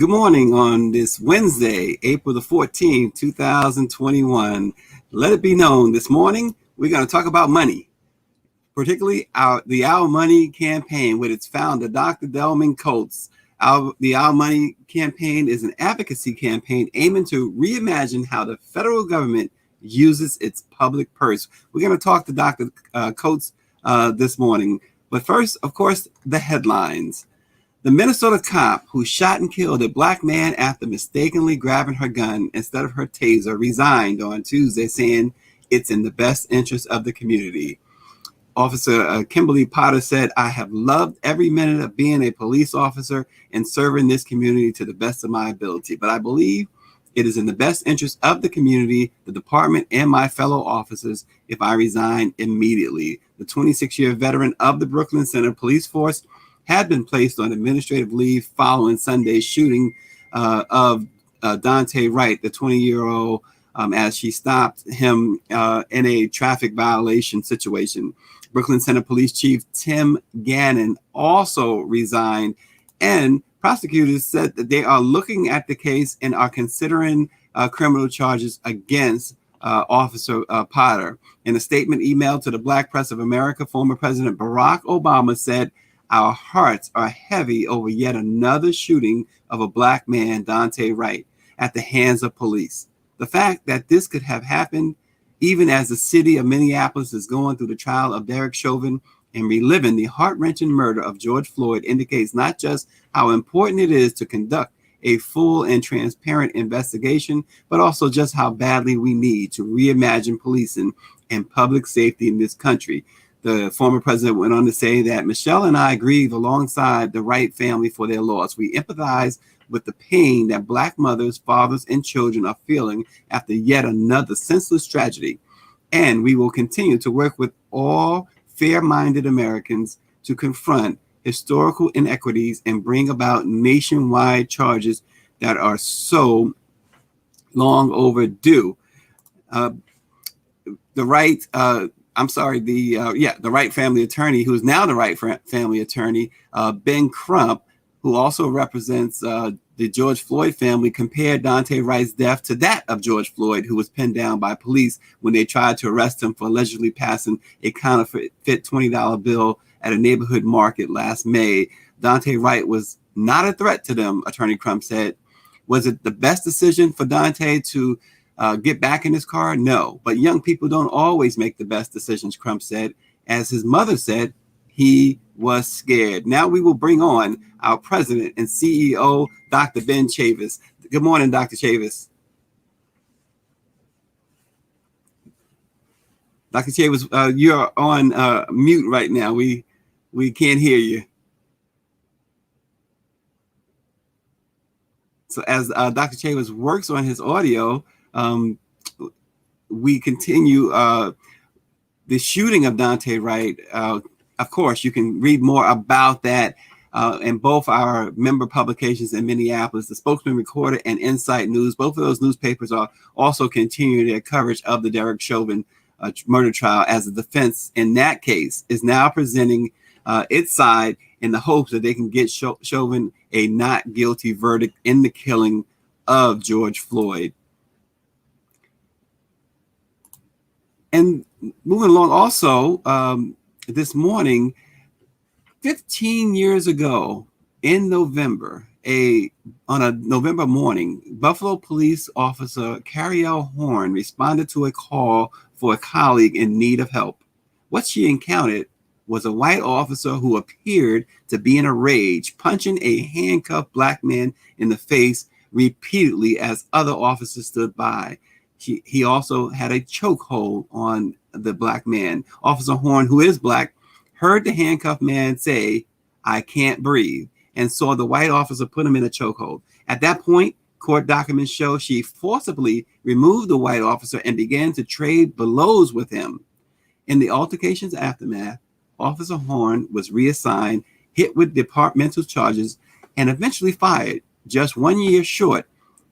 Good morning on this Wednesday, April the 14th, 2021. Let it be known this morning, we're going to talk about money, particularly the Our Money campaign with its founder, Dr. Delman Coates. The Our Money campaign is an advocacy campaign aiming to reimagine how the federal government uses its public purse. We're going to talk to Dr. Coates this morning. But first, of course, the headlines. The Minnesota cop who shot and killed a black man after mistakenly grabbing her gun instead of her taser resigned on Tuesday, saying it's in the best interest of the community. Officer Kimberly Potter said, "I have loved every minute of being a police officer and serving this community to the best of my ability, but I believe it is in the best interest of the community, the department, and my fellow officers if I resign immediately." The 26-year veteran of the Brooklyn Center Police Force had been placed on administrative leave following Sunday's shooting of Dante Wright, the 20-year-old, as she stopped him in a traffic violation situation. Brooklyn Center Police Chief Tim Gannon also resigned, and prosecutors said that they are looking at the case and are considering criminal charges against Officer Potter. In a statement emailed to the Black Press of America, former President Barack Obama said, "Our hearts are heavy over yet another shooting of a black man, Dante Wright, at the hands of police. The fact that this could have happened even as the city of Minneapolis is going through the trial of Derek Chauvin and reliving the heart-wrenching murder of George Floyd indicates not just how important it is to conduct a full and transparent investigation, but also just how badly we need to reimagine policing and public safety in this country." The former president went on to say that Michelle and I grieve alongside the Wright family for their loss. We empathize with the pain that Black mothers, fathers, and children are feeling after yet another senseless tragedy. And we will continue to work with all fair-minded Americans to confront historical inequities and bring about nationwide charges that are so long overdue. The Wright family attorney, who is now the Wright family attorney, Ben Crump, who also represents the George Floyd family, compared Dante Wright's death to that of George Floyd, who was pinned down by police when they tried to arrest him for allegedly passing a counterfeit $20 bill at a neighborhood market last May. Dante Wright was not a threat to them, Attorney Crump said. Was it the best decision for Dante to get back in his car? No, but young people don't always make the best decisions, Crump said. As his mother said, he was scared. Now we will bring on our president and CEO, Dr. Ben Chavis. Good morning, Dr. Chavis. Dr. Chavis, you're on mute right now. We can't hear you. So as Dr. Chavis works on his audio, we continue the shooting of Dante Wright. Of course, you can read more about that in both our member publications in Minneapolis, the Spokesman Recorder and Insight News. Both of those newspapers are also continuing their coverage of the Derek Chauvin murder trial, as the defense in that case is now presenting its side in the hopes that they can get Chauvin a not guilty verdict in the killing of George Floyd. And moving along also, this morning, 15 years ago in November, on a November morning, Buffalo police officer Carrielle Horn responded to a call for a colleague in need of help. What she encountered was a white officer who appeared to be in a rage, punching a handcuffed black man in the face repeatedly as other officers stood by. He also had a chokehold on the black man. Officer Horn, who is black, heard the handcuffed man say, "I can't breathe," and saw the white officer put him in a chokehold. At that point, court documents show she forcibly removed the white officer and began to trade blows with him. In the altercation's aftermath, Officer Horn was reassigned, hit with departmental charges, and eventually fired, just 1 year short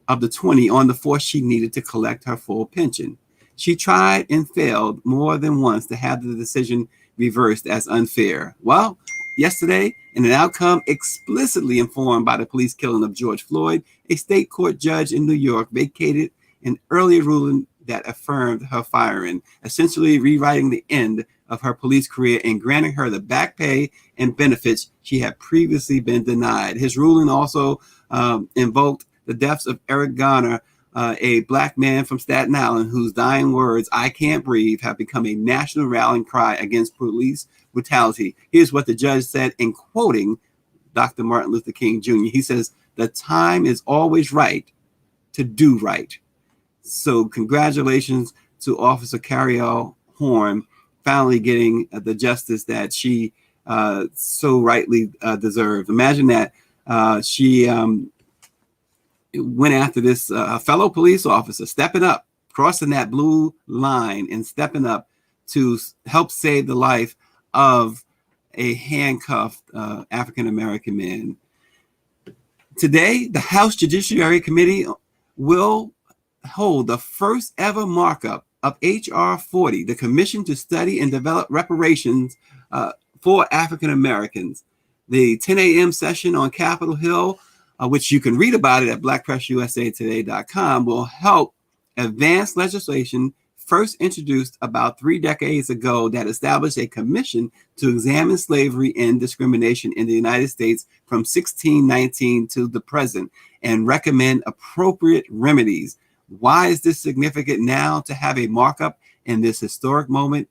of the 20 on the force she needed to collect her full pension. She tried and failed more than once to have the decision reversed as unfair. Well, Yesterday, in an outcome explicitly informed by the police killing of George Floyd, a state court judge in New York vacated an earlier ruling that affirmed her firing, essentially rewriting the end of her police career and granting her the back pay and benefits she had previously been denied. His ruling also invoked the deaths of Eric Garner, a black man from Staten Island whose dying words, "I can't breathe," have become a national rallying cry against police brutality. Here's what the judge said in quoting Dr. Martin Luther King Jr. He says, "The time is always right to do right." So congratulations to Officer Carriel Horn finally getting the justice that she so rightly deserved. Imagine that she went after this fellow police officer, stepping up, crossing that blue line and stepping up to help save the life of a handcuffed African-American man. Today, the House Judiciary Committee will hold the first ever markup of H.R. 40, the Commission to Study and Develop Reparations for African Americans. The 10 a.m. session on Capitol Hill, which you can read about it at blackpressusatoday.com, will help advance legislation first introduced about 3 decades ago that established a commission to examine slavery and discrimination in the United States from 1619 to the present and recommend appropriate remedies. Why is this significant now to have a markup in this historic moment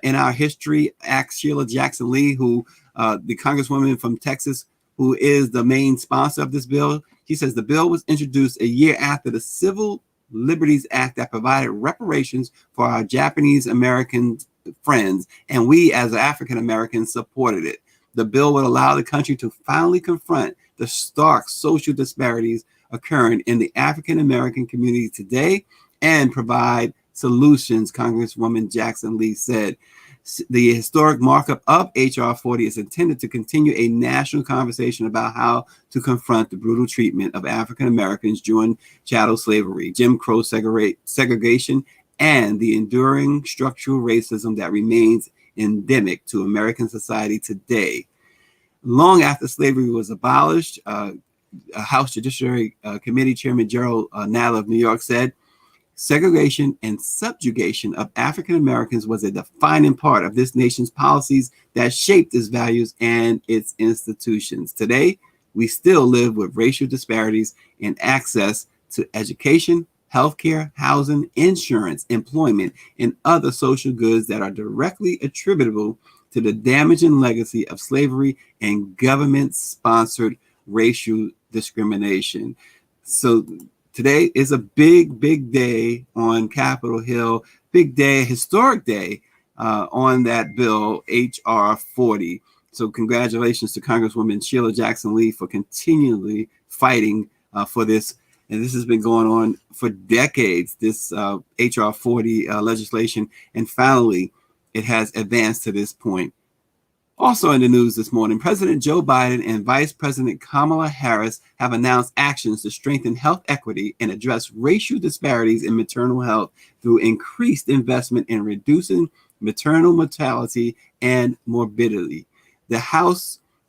in our history? Asked Sheila Jackson Lee, who the Congresswoman from Texas, who is the main sponsor of this bill. She says the bill was introduced a year after the Civil Liberties Act that provided reparations for our Japanese American friends, and we as African Americans supported it. The bill would allow the country to finally confront the stark social disparities occurring in the African American community today and provide solutions, Congresswoman Jackson Lee said. The historic markup of H.R. 40 is intended to continue a national conversation about how to confront the brutal treatment of African Americans during chattel slavery, Jim Crow segregation, and the enduring structural racism that remains endemic to American society today. Long after slavery was abolished, House Judiciary Committee Chairman Gerald Nadler of New York said, "Segregation and subjugation of African Americans was a defining part of this nation's policies that shaped its values and its institutions. Today, we still live with racial disparities in access to education, healthcare, housing, insurance, employment, and other social goods that are directly attributable to the damaging legacy of slavery and government-sponsored racial discrimination." So today is a big, big day on Capitol Hill, big day, historic day on that bill, H.R. 40. So congratulations to Congresswoman Sheila Jackson Lee for continually fighting for this. And this has been going on for decades, this H.R. 40 legislation. And finally, it has advanced to this point. Also in the news this morning, President Joe Biden and Vice President Kamala Harris have announced actions to strengthen health equity and address racial disparities in maternal health through increased investment in reducing maternal mortality and morbidity. The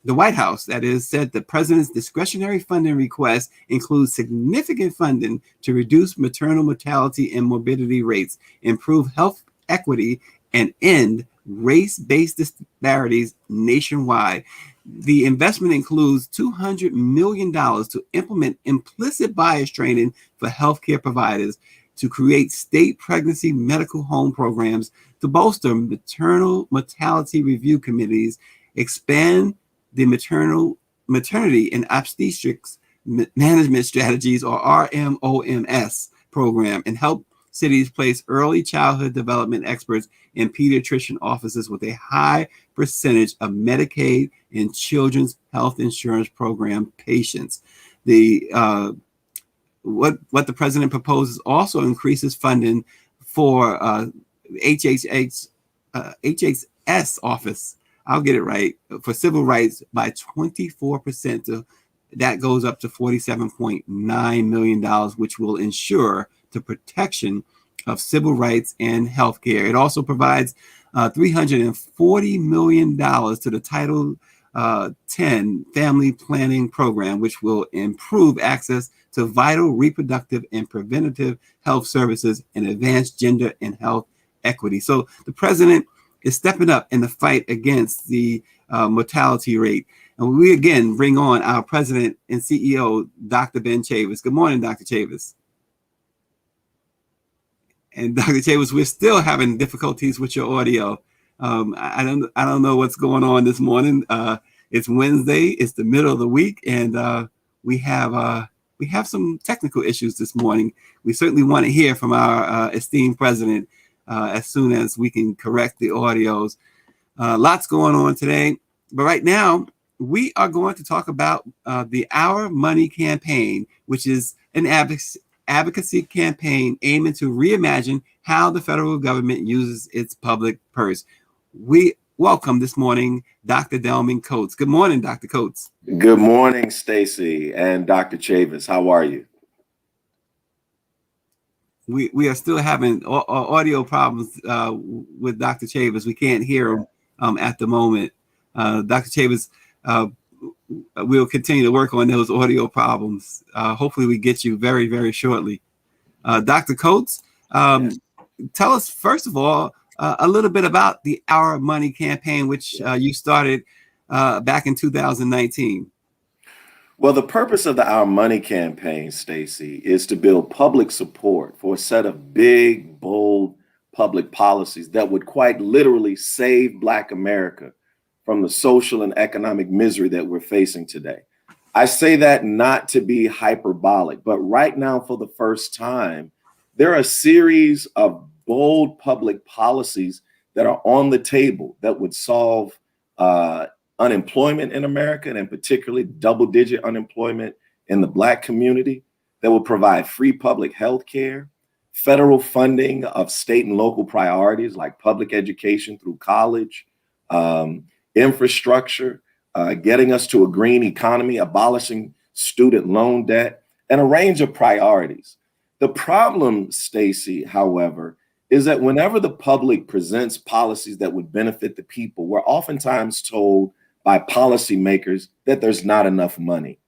White House, that is, said the president's discretionary funding request includes significant funding to reduce maternal mortality and morbidity rates, improve health equity, and end race-based disparities nationwide. The investment includes $200 million to implement implicit bias training for healthcare providers, to create state pregnancy medical home programs, to bolster maternal mortality review committees, expand the maternity and obstetrics management strategies, or RMOMS program, and help cities place early childhood development experts in pediatrician offices with a high percentage of Medicaid and Children's Health Insurance Program patients. What the president proposes also increases funding for HHS office. I'll get it right, for civil rights by 24%. That goes up to $47.9 million, which will ensure the protection of civil rights and healthcare. It also provides $340 million to the 10 family planning program, which will improve access to vital reproductive and preventative health services and advance gender and health equity. So the president is stepping up in the fight against the mortality rate. And we again bring on our president and CEO, Dr. Ben Chavis. Good morning, Dr. Chavis. And Dr. Chavis, we're still having difficulties with your audio. I don't know what's going on this morning. It's Wednesday. It's the middle of the week, and we have some technical issues this morning. We certainly want to hear from our esteemed president as soon as we can correct the audios. Lots going on today, but right now we are going to talk about the Our Money campaign, which is an advocacy campaign aiming to reimagine how the federal government uses its public purse. We welcome this morning Dr. Delman Coates. Good morning, Dr. Coates. Good morning, Stacy and Dr. Chavis. How are you? We are still having audio problems with Dr. Chavis. We can't hear him at the moment. Dr. Chavis, we'll continue to work on those audio problems. Hopefully we get you very, very shortly. Dr. Coates, tell us, first of all, a little bit about the Our Money campaign, which you started back in 2019. Well, the purpose of the Our Money campaign, Stacy, is to build public support for a set of big, bold public policies that would quite literally save Black America from the social and economic misery that we're facing today. I say that not to be hyperbolic, but right now, for the first time, there are a series of bold public policies that are on the table that would solve unemployment in America, and particularly double-digit unemployment in the Black community, that will provide free public health care, federal funding of state and local priorities like public education through college, infrastructure, getting us to a green economy, abolishing student loan debt, and a range of priorities. The problem, Stacy, however, is that whenever the public presents policies that would benefit the people, we're oftentimes told by policymakers that there's not enough money.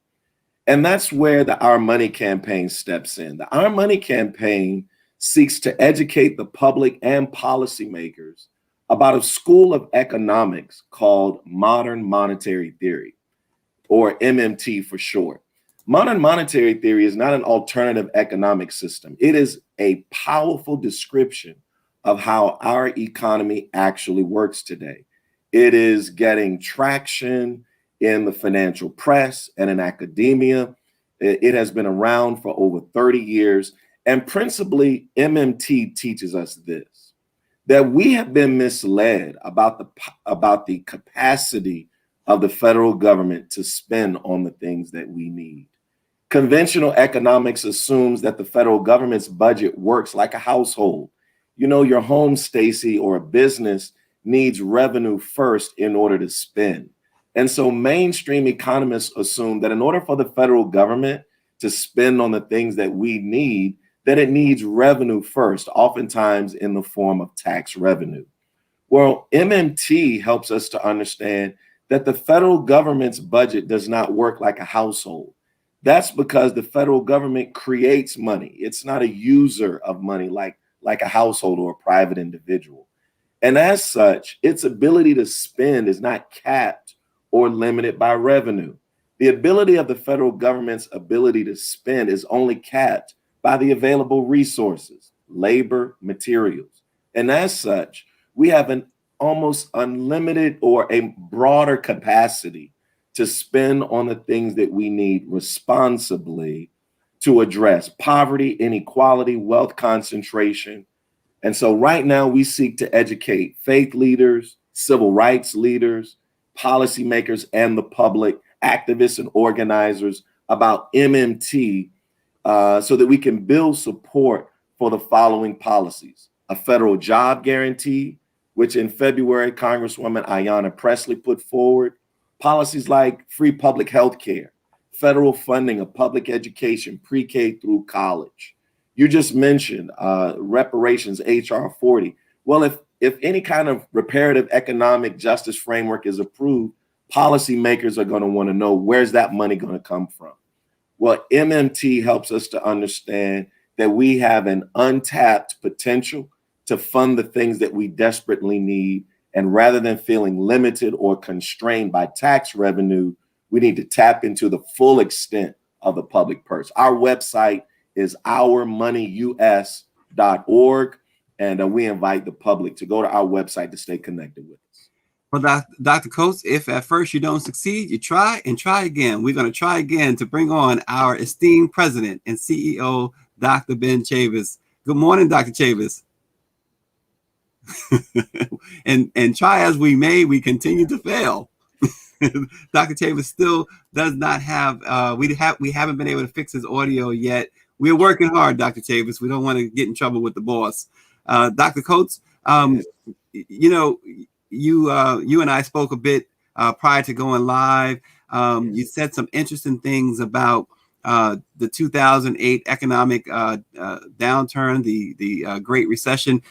And that's where the Our Money campaign steps in. The Our Money campaign seeks to educate the public and policymakers about a school of economics called modern monetary theory, or MMT for short. Modern monetary theory is not an alternative economic system. It is a powerful description of how our economy actually works today. It is getting traction in the financial press and in academia. It has been around for over 30 years. And principally, MMT teaches us this, that we have been misled about the capacity of the federal government to spend on the things that we need. Conventional economics assumes that the federal government's budget works like a household. You know, your home, Stacy, or a business needs revenue first in order to spend. And so mainstream economists assume that in order for the federal government to spend on the things that we need, that it needs revenue first, oftentimes in the form of tax revenue. Well, MMT helps us to understand that the federal government's budget does not work like a household. That's because the federal government creates money. It's not a user of money like a household or a private individual. And as such, its ability to spend is not capped or limited by revenue. The ability of the federal government's ability to spend is only capped by the available resources, labor, materials. And as such, we have an almost unlimited or a broader capacity to spend on the things that we need responsibly to address poverty, inequality, wealth concentration. And so right now we seek to educate faith leaders, civil rights leaders, policymakers, and the public, activists and organizers about MMT so that we can build support for the following policies: a federal job guarantee, which in February, Congresswoman Ayanna Pressley put forward; policies like free public health care, federal funding of public education, pre-K through college. You just mentioned reparations, HR 40. Well, if any kind of reparative economic justice framework is approved, policymakers are going to want to know, where's that money going to come from? Well, MMT helps us to understand that we have an untapped potential to fund the things that we desperately need. And rather than feeling limited or constrained by tax revenue, we need to tap into the full extent of the public purse. Our website is ourmoneyus.org, and we invite the public to go to our website to stay connected with us. Well, Dr. Coates, if at first you don't succeed, you try and try again. We're going to try again to bring on our esteemed president and CEO, Dr. Ben Chavis. Good morning, Dr. Chavis. and try as we may, we continue to fail. Dr. Chavis still does not have, we haven't been able to fix his audio yet. We're working hard, Dr. Chavis. We don't want to get in trouble with the boss. Dr. Coates, you know, you and I spoke a bit prior to going live. You said some interesting things about the 2008 economic downturn, the Great Recession.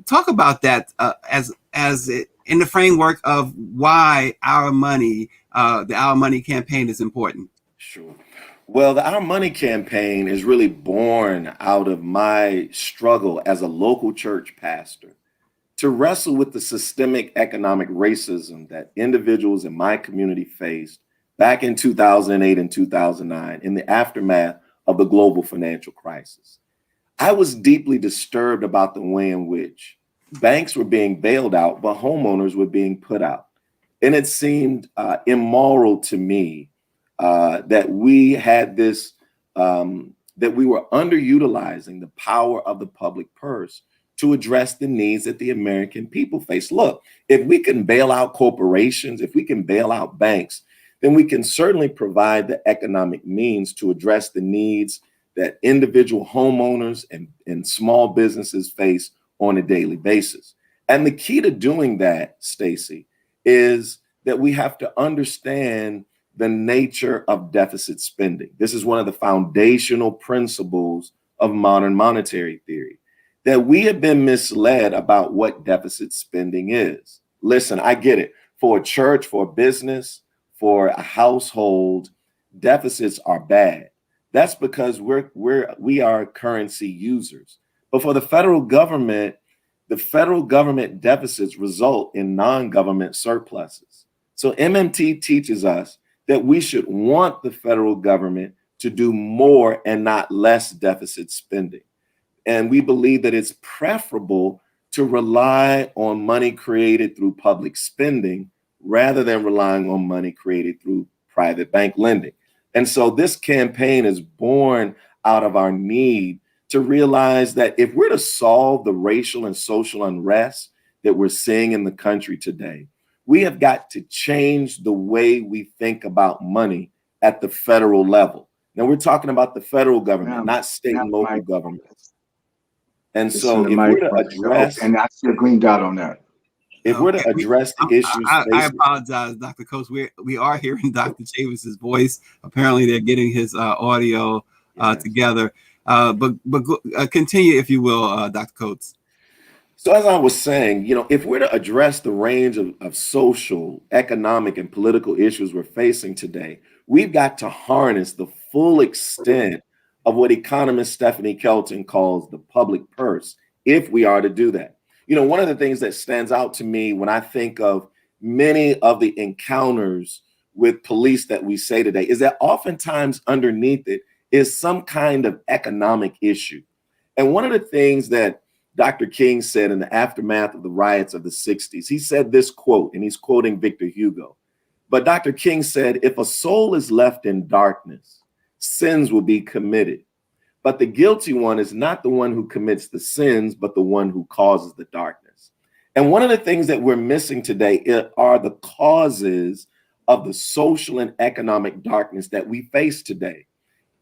Talk about that as it, in the framework of why Our Money, the Our Money campaign is important. Sure. Well, the Our Money campaign is really born out of my struggle as a local church pastor to wrestle with the systemic economic racism that individuals in my community faced back in 2008 and 2009 in the aftermath of the global financial crisis. I was deeply disturbed about the way in which banks were being bailed out, but homeowners were being put out. And it seemed immoral to me that we had this, that we were underutilizing the power of the public purse to address the needs that the American people face. Look, if we can bail out corporations, if we can bail out banks, then we can certainly provide the economic means to address the needs that individual homeowners and small businesses face on a daily basis. And the key to doing that, Stacy, is that we have to understand the nature of deficit spending. This is one of the foundational principles of modern monetary theory, that we have been misled about what deficit spending is. Listen, I get it. For a church, for a business, for a household, deficits are bad. That's because we are currency users. But for the federal government deficits result in non-government surpluses. So MMT teaches us that we should want the federal government to do more and not less deficit spending. And we believe that it's preferable to rely on money created through public spending rather than relying on money created through private bank lending. And so this campaign is born out of our need to realize that if we're to solve the racial and social unrest that we're seeing in the country today, we have got to change the way we think about money at the federal level. Now, we're talking about the federal government, not state and local governments. And so if we're to address, and I see a green dot on that. If we're to address the issues, I apologize, Dr. Coates. We are hearing Dr. Chavis's voice. Apparently, they're getting his audio together. But continue, if you will, Dr. Coates. So as I was saying, if we're to address the range of social, economic, and political issues we're facing today, we've got to harness the full extent of what economist Stephanie Kelton calls the public purse, if we are to do that. One of the things that stands out to me when I think of many of the encounters with police that we say today is that oftentimes underneath it is some kind of economic issue. And one of the things that Dr. King said in the aftermath of the riots of the 60s, he said this quote, and he's quoting Victor Hugo. But Dr. King said, if a soul is left in darkness, sins will be committed. But the guilty one is not the one who commits the sins, but the one who causes the darkness. And one of the things that we're missing today are the causes of the social and economic darkness that we face today.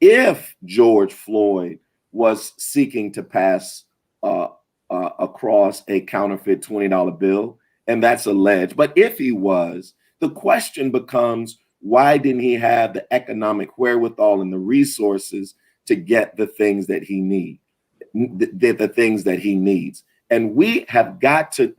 If George Floyd was seeking to pass across a counterfeit $20 bill, and that's alleged, but if he was, the question becomes, why didn't he have the economic wherewithal and the resources to get the things that he needs, the things that he needs? And we have got to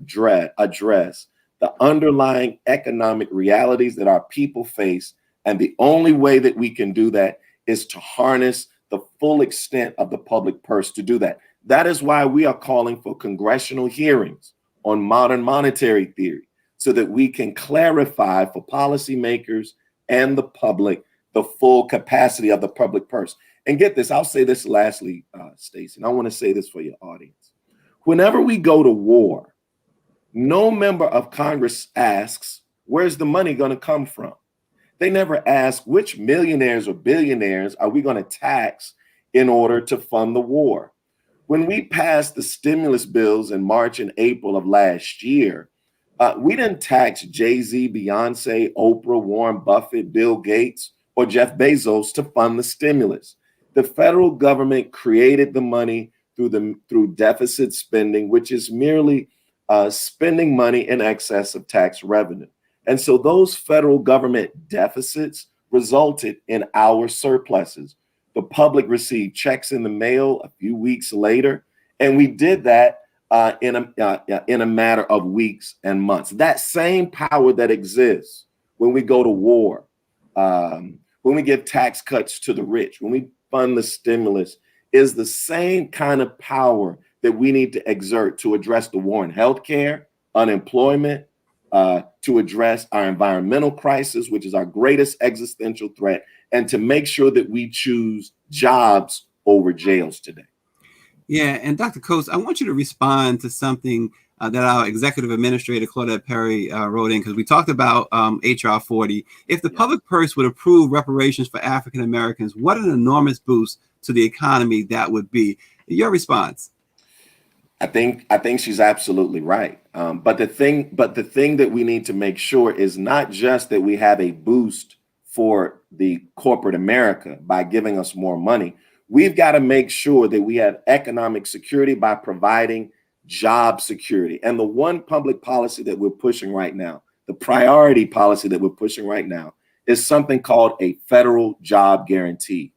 address the underlying economic realities that our people face. And the only way that we can do that is to harness the full extent of the public purse to do that. That is why we are calling for congressional hearings on modern monetary theory, so that we can clarify for policymakers and the public the full capacity of the public purse. And get this, I'll say this lastly, Stacy, and I want to say this for your audience. Whenever we go to war, no member of Congress asks, where's the money going to come from? They never ask, which millionaires or billionaires are we going to tax in order to fund the war? When we passed the stimulus bills in March and April of last year, we didn't tax Jay-Z, Beyonce, Oprah, Warren Buffett, Bill Gates, or Jeff Bezos to fund the stimulus. The federal government created the money through deficit spending, which is merely spending money in excess of tax revenue. And so those federal government deficits resulted in our surpluses. The public received checks in the mail a few weeks later, and we did that in a matter of weeks and months. That same power that exists when we go to war, when we give tax cuts to the rich, when we fund the stimulus, is the same kind of power that we need to exert to address the war in healthcare, unemployment, to address our environmental crisis, which is our greatest existential threat, and to make sure that we choose jobs over jails today. Yeah, and Dr. Coates, I want you to respond to something that our executive administrator, Claudette Perry, wrote in, because we talked about HR 40. If the public purse would approve reparations for African Americans, what an enormous boost to the economy that would be. Your response? I think she's absolutely right. But the thing that we need to make sure is not just that we have a boost for the corporate America by giving us more money. We've got to make sure that we have economic security by providing job security. And the one public policy that we're pushing right now, the priority policy that we're pushing right now, is something called a federal job guarantee.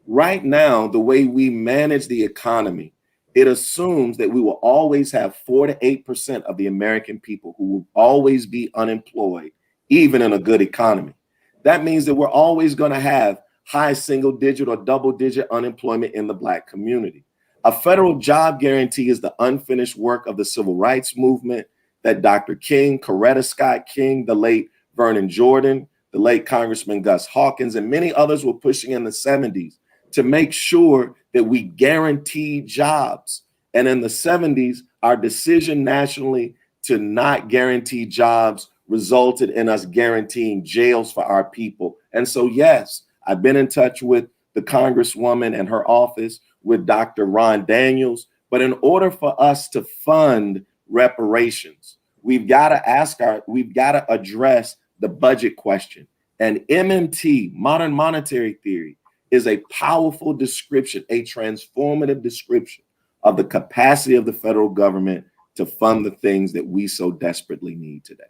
Right now, the way we manage the economy, it assumes that we will always have 4 to 8% of the American people who will always be unemployed, even in a good economy. That means that we're always going to have high single digit or double digit unemployment in the Black community. A federal job guarantee is the unfinished work of the civil rights movement that Dr. King, Coretta Scott King, the late Vernon Jordan, the late Congressman Gus Hawkins, and many others were pushing in the 70s to make sure that we guarantee jobs. And in the 70s, our decision nationally to not guarantee jobs resulted in us guaranteeing jails for our people. And so, yes, I've been in touch with the Congresswoman and her office, with Dr. Ron Daniels. But in order for us to fund reparations, we've got to address the budget question. And MMT, modern monetary theory, is a powerful description, a transformative description of the capacity of the federal government to fund the things that we so desperately need today.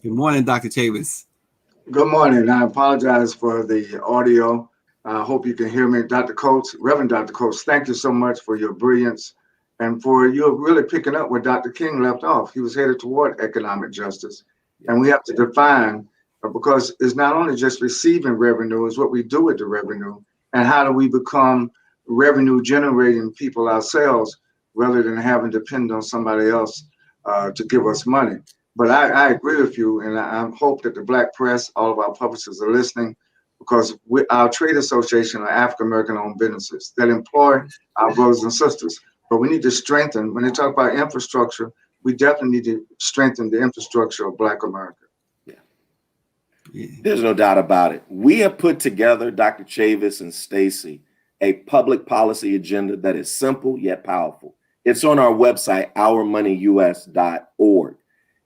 Good morning, Dr. Chavis. Good morning. I apologize for the audio. I hope you can hear me. Dr. Coates, Reverend Dr. Coates, thank you so much for your brilliance and for you really picking up where Dr. King left off. He was headed toward economic justice. And we have to define, because it's not only just receiving revenue, it's what we do with the revenue and how do we become revenue generating people ourselves rather than having to depend on somebody else to give us money. But I agree with you, and I hope that the Black press, all of our publishers are listening, because our trade association are African-American owned businesses that employ our brothers and sisters. But we need to strengthen, when they talk about infrastructure, we definitely need to strengthen the infrastructure of Black America. Yeah. There's no doubt about it. We have put together, Dr. Chavis and Stacy, a public policy agenda that is simple yet powerful. It's on our website, ourmoneyus.org.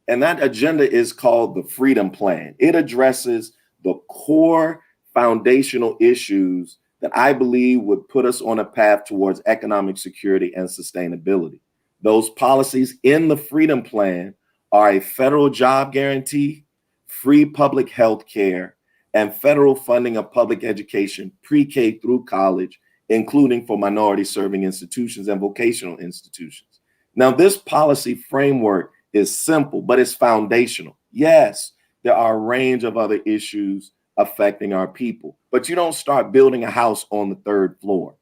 And that agenda is called the Freedom Plan. It addresses the core foundational issues that I believe would put us on a path towards economic security and sustainability. Those policies in the Freedom Plan are a federal job guarantee, free public health care, and federal funding of public education, pre-K through college, including for minority serving institutions and vocational institutions. Now, this policy framework is simple, but it's foundational. Yes, there are a range of other issues affecting our people, but you don't start building a house on the third floor.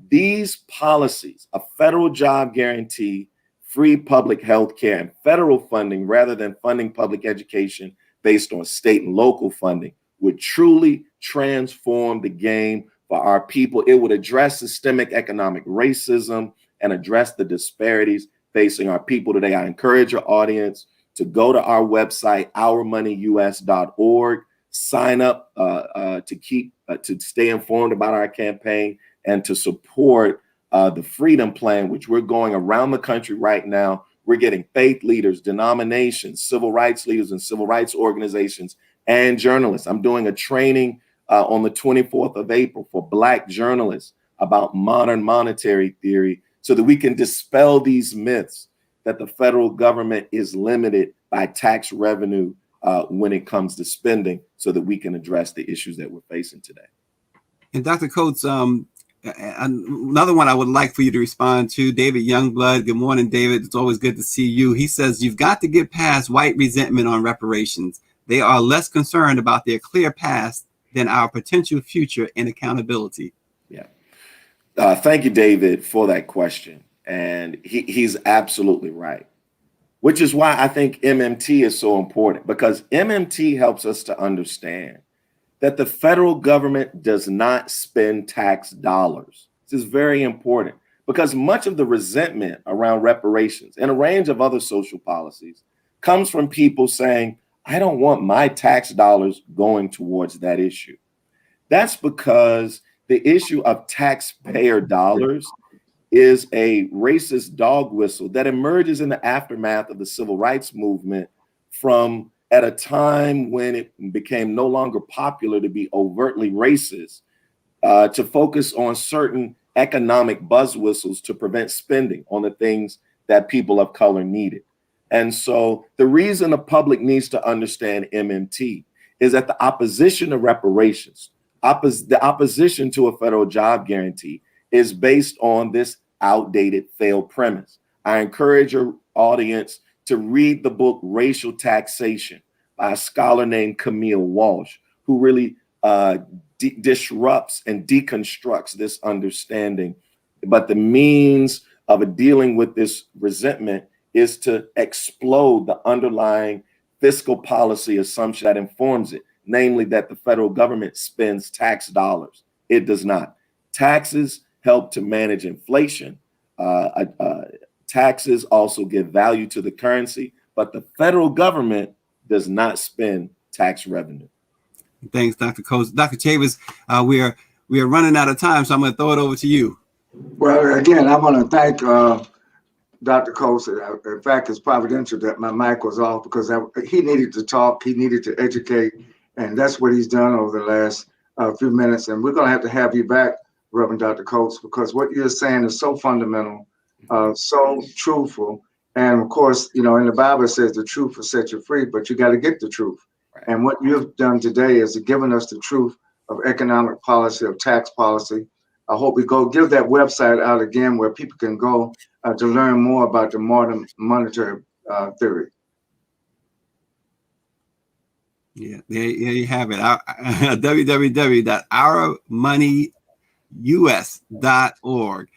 These policies, a federal job guarantee, free public health care, and federal funding rather than funding public education based on state and local funding, would truly transform the game for our people. It would address systemic economic racism and address the disparities facing our people today. I encourage your audience to go to our website, ourmoneyus.org, sign up to stay informed about our campaign and to support the Freedom Plan, which we're going around the country right now. We're getting faith leaders, denominations, civil rights leaders, and civil rights organizations and journalists. I'm doing a training on the 24th of April for Black journalists about modern monetary theory so that we can dispel these myths that the federal government is limited by tax revenue when it comes to spending, so that we can address the issues that we're facing today. And Dr. Coates, another one I would like for you to respond to, David Youngblood. Good morning, David. It's always good to see you. He says, you've got to get past white resentment on reparations. They are less concerned about their clear past than our potential future and accountability. Yeah. Thank you, David, for that question. And he's absolutely right, which is why I think MMT is so important, because MMT helps us to understand that the federal government does not spend tax dollars. This is very important because much of the resentment around reparations and a range of other social policies comes from people saying, I don't want my tax dollars going towards that issue. That's because the issue of taxpayer dollars is a racist dog whistle that emerges in the aftermath of the civil rights movement from at a time when it became no longer popular to be overtly racist, to focus on certain economic buzz whistles to prevent spending on the things that people of color needed. And so the reason the public needs to understand MMT is that the opposition to reparations, the opposition to a federal job guarantee is based on this outdated, failed premise. I encourage your audience to read the book Racial Taxation by a scholar named Camille Walsh, who really disrupts and deconstructs this understanding. But the means of dealing with this resentment is to explode the underlying fiscal policy assumption that informs it, namely that the federal government spends tax dollars. It does not. Taxes help to manage inflation. Taxes also give value to the currency, but the federal government does not spend tax revenue. Thanks, Dr. Coates. Dr. Chavis, we are running out of time, so I'm going to throw it over to you. Well, again, I want to thank Dr. Coates. In fact, it's providential that my mic was off because he needed to talk, he needed to educate, and that's what he's done over the last few minutes. And we're going to have you back, Reverend Dr. Coates, because what you're saying is so fundamental, so truthful. And of course, you know, in the Bible it says the truth will set you free, but you got to get the truth. Right. And what you've done today is given us the truth of economic policy, of tax policy. I hope we go give that website out again where people can go to learn more about the modern monetary theory. Yeah, there you have it. www.ourmoneyus.org.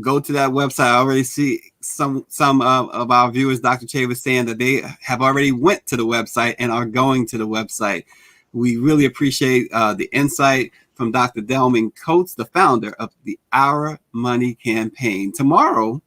Go to that website. I already see some of our viewers, Dr. Chavis, saying that they have already went to the website and are going to the website. We really appreciate the insight from Dr. Delman Coates, the founder of the Our Money campaign. Tomorrow,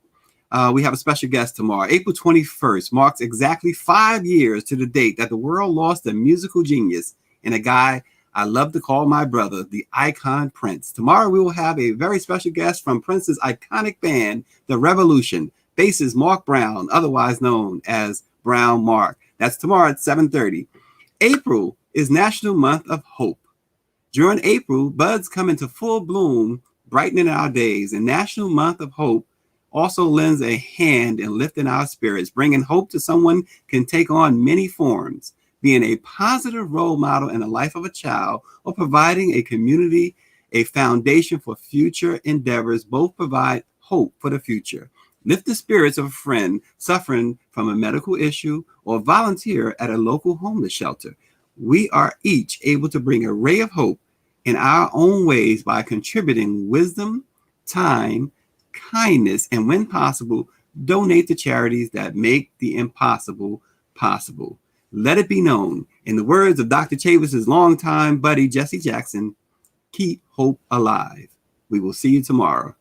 we have a special guest tomorrow. April 21st marks exactly 5 years to the date that the world lost a musical genius and a guy I love to call my brother, the icon Prince. Tomorrow, we will have a very special guest from Prince's iconic band, The Revolution, bassist Mark Brown, otherwise known as Brown Mark. That's tomorrow at 7:30. April is National Month of Hope. During April, buds come into full bloom, brightening our days, and National Month of Hope also lends a hand in lifting our spirits. Bringing hope to someone can take on many forms, being a positive role model in the life of a child or providing a community a foundation for future endeavors. Both provide hope for the future. Lift the spirits of a friend suffering from a medical issue or volunteer at a local homeless shelter. We are each able to bring a ray of hope in our own ways by contributing wisdom, time, kindness, and when possible, donate to charities that make the impossible possible. Let it be known, in the words of Dr. Chavis's longtime buddy, Jesse Jackson, keep hope alive. We will see you tomorrow.